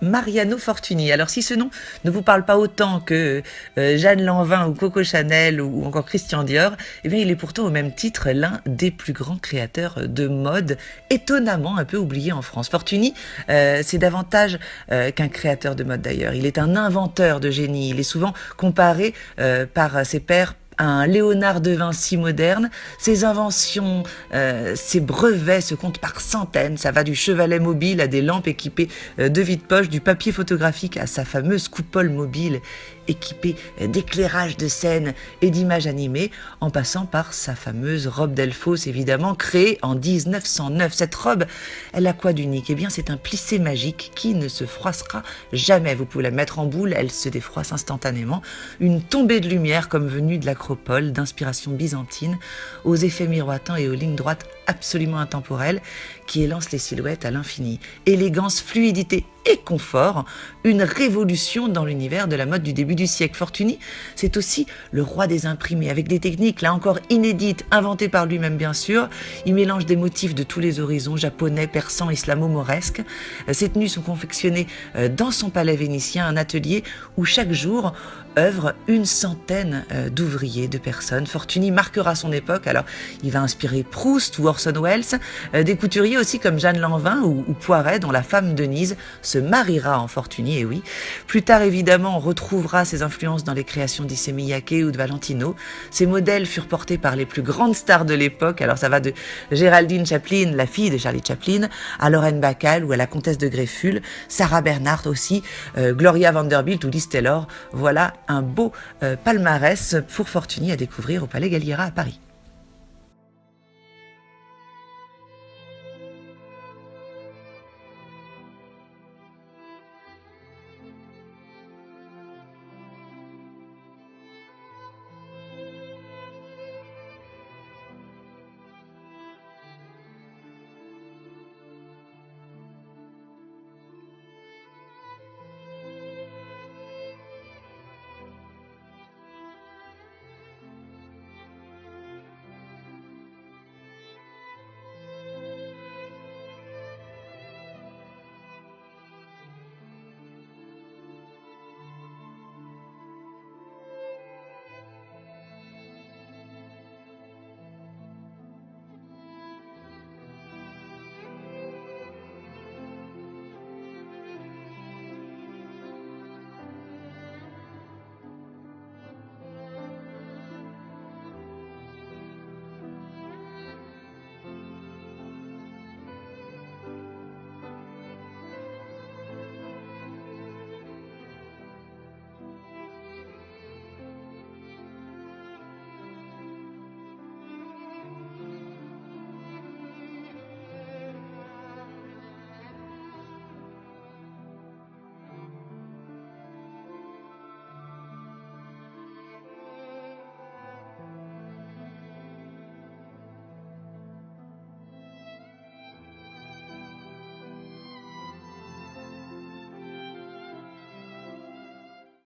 Mariano Fortuny. Alors si ce nom ne vous parle pas autant que Jeanne Lanvin ou Coco Chanel ou encore Christian Dior, eh bien il est pourtant au même titre l'un des plus grands créateurs de mode, étonnamment un peu oublié en France. Fortuny, c'est davantage qu'un créateur de mode d'ailleurs. Il est un inventeur de génie. Il est souvent comparé par ses pairs un Léonard de Vinci moderne. Ses inventions, ses brevets se comptent par centaines. Ça va du chevalet mobile à des lampes équipées de vide-poche, du papier photographique à sa fameuse coupole mobile équipée d'éclairage de scène et d'images animées, en passant par sa fameuse robe d'Elfos, évidemment, créée en 1909. Cette robe, elle a quoi d'unique? Eh bien, c'est un plissé magique qui ne se froissera jamais. Vous pouvez la mettre en boule, elle se défroisse instantanément. Une tombée de lumière comme venue de l'acropole, d'inspiration byzantine, aux effets miroitants et aux lignes droites absolument intemporelles qui élancent les silhouettes à l'infini. Élégance, fluidité et confort, une révolution dans l'univers de la mode du début du siècle. Fortuny, c'est aussi le roi des imprimés, avec des techniques là encore inédites, inventées par lui-même bien sûr. Il mélange des motifs de tous les horizons, japonais, persans, islamo-mauresques. Ces tenues sont confectionnées dans son palais vénitien, un atelier où chaque jour œuvrent une centaine d'ouvriers, de personnes. Fortuny marquera son époque, alors il va inspirer Proust ou Orson Welles, des couturiers aussi comme Jeanne Lanvin ou Poiret, dont la femme Denise se mariera en Fortuny, et oui. Plus tard, évidemment, on retrouvera ses influences dans les créations d'Issey Miyake ou de Valentino. Ces modèles furent portés par les plus grandes stars de l'époque, alors ça va de Géraldine Chaplin, la fille de Charlie Chaplin, à Lorraine Bacall ou à la comtesse de Greffulhe, Sarah Bernhardt aussi, Gloria Vanderbilt ou Liz Taylor. Voilà un beau palmarès pour Fortuny à découvrir au Palais Galliera à Paris.